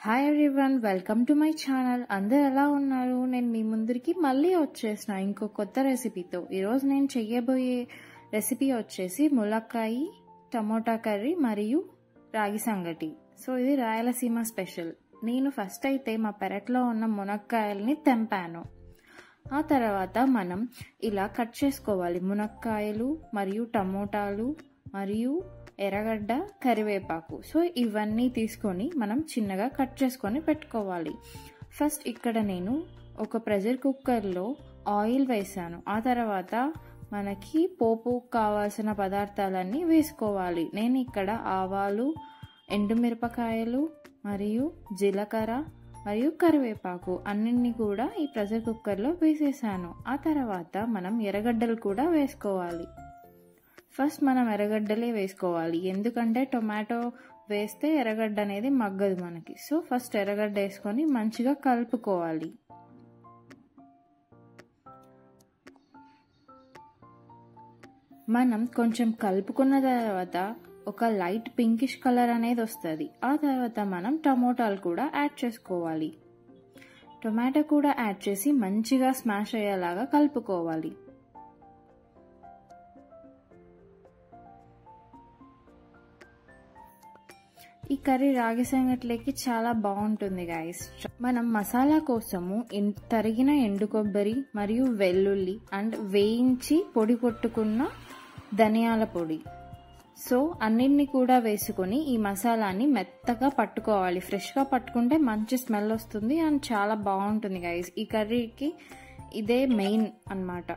Hi everyone, welcome to my channel. అందరు ఎలా ఉన్నారు? నేను మీ ముందరికి మళ్ళీ వచ్చేసిన ఇంకో కొత్త రెసిపీతో. ఈరోజు నేను చెయ్యబోయే రెసిపీ వచ్చేసి ములక్కాయ టమోటా కర్రీ మరియు రాగి సంగటి. సో ఇది రాయలసీమ స్పెషల్. నేను ఫస్ట్ అయితే మా పెరట్లో ఉన్న మునక్కాయల్ని తెంపాను. ఆ తర్వాత మనం ఇలా కట్ చేసుకోవాలి. మునక్కాయలు మరియు టమోటాలు మరియు ఎర్రగడ్డ, కరివేపాకు. సో ఇవన్నీ తీసుకొని మనం చిన్నగా కట్ చేసుకొని పెట్టుకోవాలి. ఫస్ట్ ఇక్కడ నేను ఒక ప్రెషర్ కుక్కర్లో ఆయిల్ వేసాను. ఆ తర్వాత మనకి పోపు కావాల్సిన పదార్థాలన్నీ వేసుకోవాలి. నేను ఇక్కడ ఆవాలు, ఎండుమిరపకాయలు మరియు జీలకర్ర మరియు కరివేపాకు అన్నింటినీ కూడా ఈ ప్రెషర్ కుక్కర్లో వేసేసాను. ఆ తర్వాత మనం ఎర్రగడ్డలు కూడా వేసుకోవాలి. ఫస్ట్ మనం ఎర్రగడ్డలే వేసుకోవాలి, ఎందుకంటే టొమాటో వేస్తే ఎర్రగడ్డ అనేది మగ్గదు మనకి. సో ఫస్ట్ ఎర్రగడ్డ వేసుకొని మంచిగా కలుపుకోవాలి. మనం కొంచెం కలుపుకున్న తర్వాత ఒక లైట్ పింకిష్ కలర్ అనేది వస్తుంది. ఆ తర్వాత మనం టమోటాలు కూడా యాడ్ చేసుకోవాలి. టొమాటో కూడా యాడ్ చేసి మంచిగా స్మాష్ అయ్యేలాగా కలుపుకోవాలి. ఈ కర్రీ రాగి సంగట్లోకి చాలా బాగుంటుంది గైస్. మనం మసాలా కోసము తరిగిన ఎండు కొబ్బరి మరియు వెల్లుల్లి అండ్ వేయించి పొడి కొట్టుకున్న ధనియాల పొడి, సో అన్నిటిని కూడా వేసుకొని ఈ మసాలాని మెత్తగా పట్టుకోవాలి. ఫ్రెష్గా పట్టుకుంటే మంచి స్మెల్ వస్తుంది అండ్ చాలా బాగుంటుంది గైస్. ఈ కర్రీకి ఇదే మెయిన్ అన్నమాట.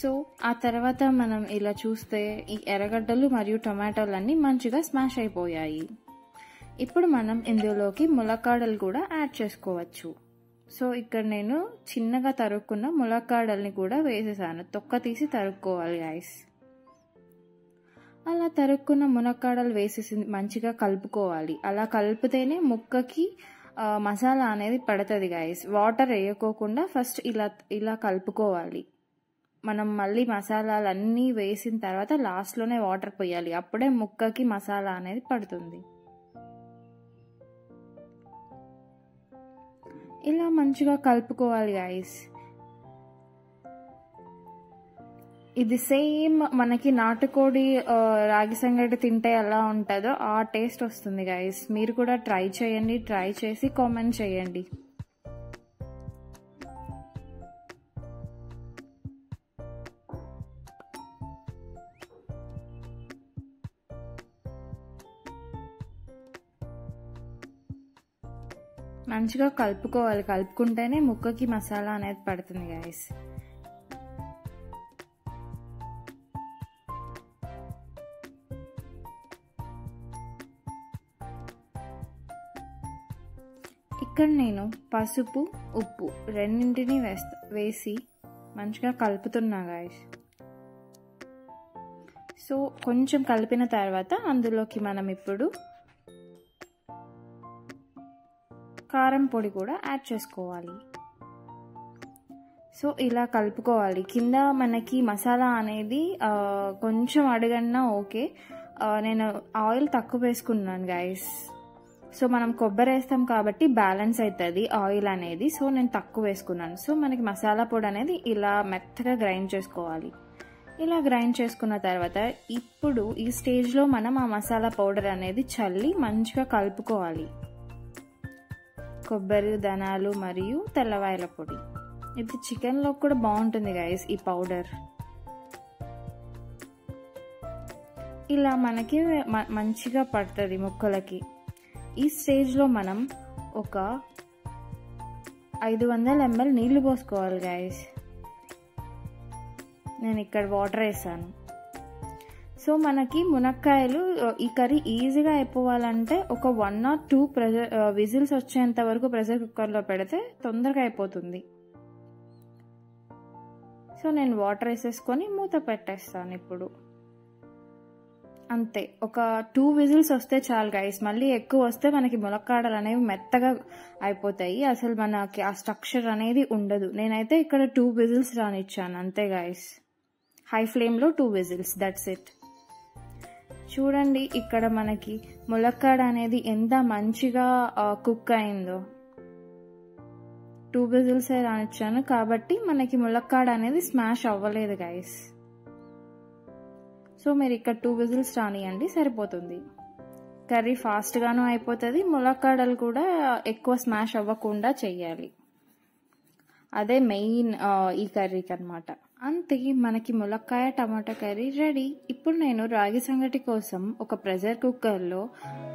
సో ఆ తర్వాత మనం ఇలా చూస్తే ఈ ఎర్రగడ్డలు మరియు టొమాటోలు అన్నీ మంచిగా స్మాష్ అయిపోయాయి. ఇప్పుడు మనం ఇందులోకి ములక్కాడలు కూడా యాడ్ చేసుకోవచ్చు. సో ఇక్కడ నేను చిన్నగా తరుక్కున్న ములక్కాడల్ని కూడా వేసేసాను. తొక్క తీసి తరుక్కోవాలి గైస్. అలా తరుక్కున్న ములక్కాడలు వేసేసి మంచిగా కలుపుకోవాలి. అలా కలిపితేనే ముక్కకి మసాలా అనేది పడుతుంది గైస్. వాటర్ వేయకోకుండా ఫస్ట్ ఇలా కలుపుకోవాలి. మనం మళ్ళీ మసాలాలన్నీ వేసిన తర్వాత లాస్ట్లోనే వాటర్ పోయాలి. అప్పుడే ముక్కకి మసాలా అనేది పడుతుంది. ఇలా మంచిగా కలుపుకోవాలి గైస్. ఇది సేమ్ మనకి నాటుకోడి రాగి సంగటి తింటే ఎలా ఉంటుందో ఆ టేస్ట్ వస్తుంది గైస్. మీరు కూడా ట్రై చేయండి. ట్రై చేసి కామెంట్ చేయండి. మంచిగా కలుపుకోవాలి. కలుపుకుంటేనే ముక్కకి మసాలా అనేది పడుతుంది గైస్. ఇక్కడ నేను పసుపు, ఉప్పు రెండింటిని వేసి మంచిగా కలుపుతున్నా గైస్. సో కొంచెం కలిపిన తర్వాత అందులోకి మనం ఇప్పుడు కారం పొడి కూడా యాడ్ చేసుకోవాలి. సో ఇలా కలుపుకోవాలి. కింద మనకి మసాలా అనేది కొంచెం అడగన్నా ఓకే. నేను ఆయిల్ తక్కువ వేసుకున్నాను గైస్. సో మనం కొబ్బరి వేస్తాం కాబట్టి బ్యాలెన్స్ అవుతుంది ఆయిల్ అనేది. సో నేను తక్కువ వేసుకున్నాను. సో మనకి మసాలా పొడి అనేది ఇలా మెత్తగా గ్రైండ్ చేసుకోవాలి. ఇలా గ్రైండ్ చేసుకున్న తర్వాత ఇప్పుడు ఈ స్టేజ్లో మనం ఆ మసాలా పౌడర్ అనేది చల్లి మంచిగా కలుపుకోవాలి. కొబ్బరి, ధనాలు మరియు తెల్లవాయల పొడి. ఇది చికెన్లో కూడా బాగుంటుంది గైస్ ఈ పౌడర్. ఇలా మనకి మంచిగా పడుతుంది ముక్కలకి. ఈ స్టేజ్లో మనం ఒక 500 ml నీళ్లు పోసుకోవాలి గైస్. నేను ఇక్కడ వాటర్ వేసాను. సో మనకి మునక్కాయలు ఈ కర్రీ ఈజీగా అయిపోవాలంటే ఒక 1 or 2 విజిల్స్ వచ్చేంత వరకు ప్రెషర్ కుక్కర్లో పెడితే తొందరగా అయిపోతుంది. సో నేను వాటర్ వేసేసుకొని మూత పెట్టేస్తాను. ఇప్పుడు అంతే, ఒక 2 విజిల్స్ వస్తే చాలు గైస్. మళ్ళీ ఎక్కువ వస్తే మనకి ములక్కాడలు అనేవి మెత్తగా అయిపోతాయి. అసలు మనకి ఆ స్ట్రక్చర్ అనేది ఉండదు. నేనైతే ఇక్కడ 2 విజిల్స్ రానిచ్చాను అంతే గైస్. హై ఫ్లేమ్లో 2 విజిల్స్, దట్స్ ఇట్. చూడండి ఇక్కడ మనకి ములక్కాడ అనేది ఎంత మంచిగా కుక్ అయిందో. 2 విజిల్స్ రానిచ్చాను కాబట్టి మనకి ములక్కాడ అనేది స్మాష్ అవ్వలేదు గైస్. సో మీరు ఇక్కడ 2 విజిల్స్ రానియండి, సరిపోతుంది. కర్రీ ఫాస్ట్గాను అయిపోతుంది, ములక్కాడలు కూడా ఎక్కువ స్మాష్ అవ్వకుండా చెయ్యాలి. అదే మెయిన్ ఈ కర్రీకి అనమాట. అంతే, మనకి ములక్కాయ టమాటా కర్రీ రెడీ. ఇప్పుడు నేను రాగి సంగటి కోసం ఒక ప్రెషర్ కుక్కర్లో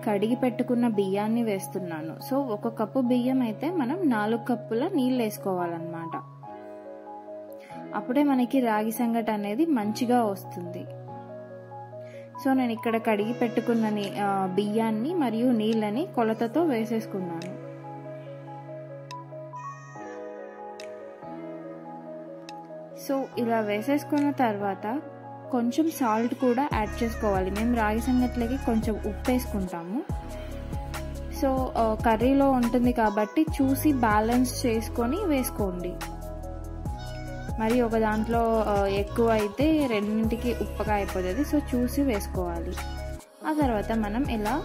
కడిగి పెట్టుకున్న బియ్యాన్ని వేస్తున్నాను. సో 1 కప్పు బియ్యం అయితే మనం 4 కప్పుల నీళ్ళు వేసుకోవాలన్నమాట. అప్పుడే మనకి రాగి సంగటి అనేది మంచిగా వస్తుంది. సో నేను ఇక్కడ కడిగి పెట్టుకున్న బియ్యాన్ని మరియు నీళ్ళని కొలతతో వేసేసుకున్నాను. సో ఇలా వేసేసుకున్న తర్వాత కొంచెం సాల్ట్ కూడా యాడ్ చేసుకోవాలి. మేము రాగి సంగట్లకి కొంచెం ఉప్పు వేసుకుంటాము. సో కర్రీలో ఉంటుంది కాబట్టి చూసి బ్యాలెన్స్ చేసుకొని వేసుకోండి. మరి ఒక దాంట్లో ఎక్కువ అయితే రెండింటికి ఉప్పగా అయిపోతుంది. సో చూసి వేసుకోవాలి. ఆ తర్వాత మనం ఇలా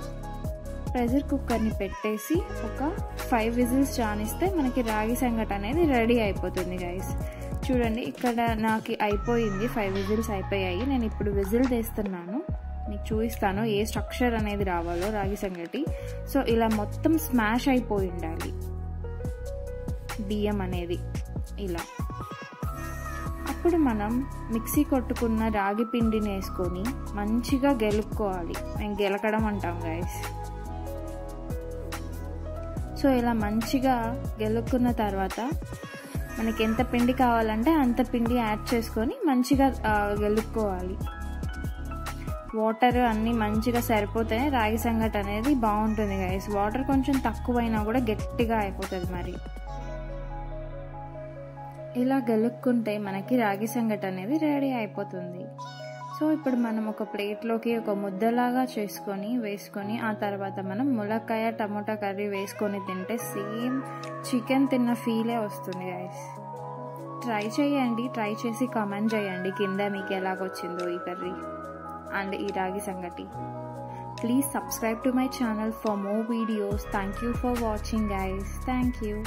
ప్రెషర్ కుక్కర్ని పెట్టేసి ఒక 5 విజిల్స్ రానిస్తే మనకి రాగి సంగటి అనేది రెడీ అయిపోతుంది గైస్. చూడండి ఇక్కడ నాకు అయిపోయింది, 5 విజిల్స్ అయిపోయాయి. నేను ఇప్పుడు విజిల్ తీస్తున్నాను, మీకు చూపిస్తాను ఏ స్ట్రక్చర్ అనేది రావాలో రాగి సంగటి. సో ఇలా మొత్తం స్మాష్ అయిపోయి ఉండాలి బియ్యం అనేది ఇలా. అప్పుడు మనం మిక్సీ కొట్టుకున్న రాగి పిండిని వేసుకొని మంచిగా గెలుపుకోవాలి. మేము గెలకడం అంటాం గైస్. సో ఇలా మంచిగా గెలుక్కున్న తర్వాత మనకి ఎంత పిండి కావాలంటే అంత పిండి యాడ్ చేసుకొని మంచిగా గెలుపుకోవాలి. వాటర్ అన్నీ మంచిగా సరిపోతే రాగి సంగటి అనేది బాగుంటుంది గైస్. వాటర్ కొంచెం తక్కువైనా కూడా గట్టిగా అయిపోతుంది. మరి ఇలా గెలుక్కుంటే మనకి రాగి సంగటి అనేది రెడీ అయిపోతుంది. సో ఇప్పుడు మనం ఒక ప్లేట్లోకి ఒక ముద్దలాగా వేసుకొని ఆ తర్వాత మనం ములక్కాయ టమోటా కర్రీ వేసుకొని తింటే సేమ్ చికెన్ తిన్న ఫీలే వస్తుంది గైస్. ట్రై చేయండి, ట్రై చేసి కామెంట్ చేయండి కింద మీకు ఎలాగొచ్చిందో ఈ కర్రీ అండ్ ఈ రాగి సంగటి. Please subscribe to my channel for more videos. Thank you for watching guys. Thank you.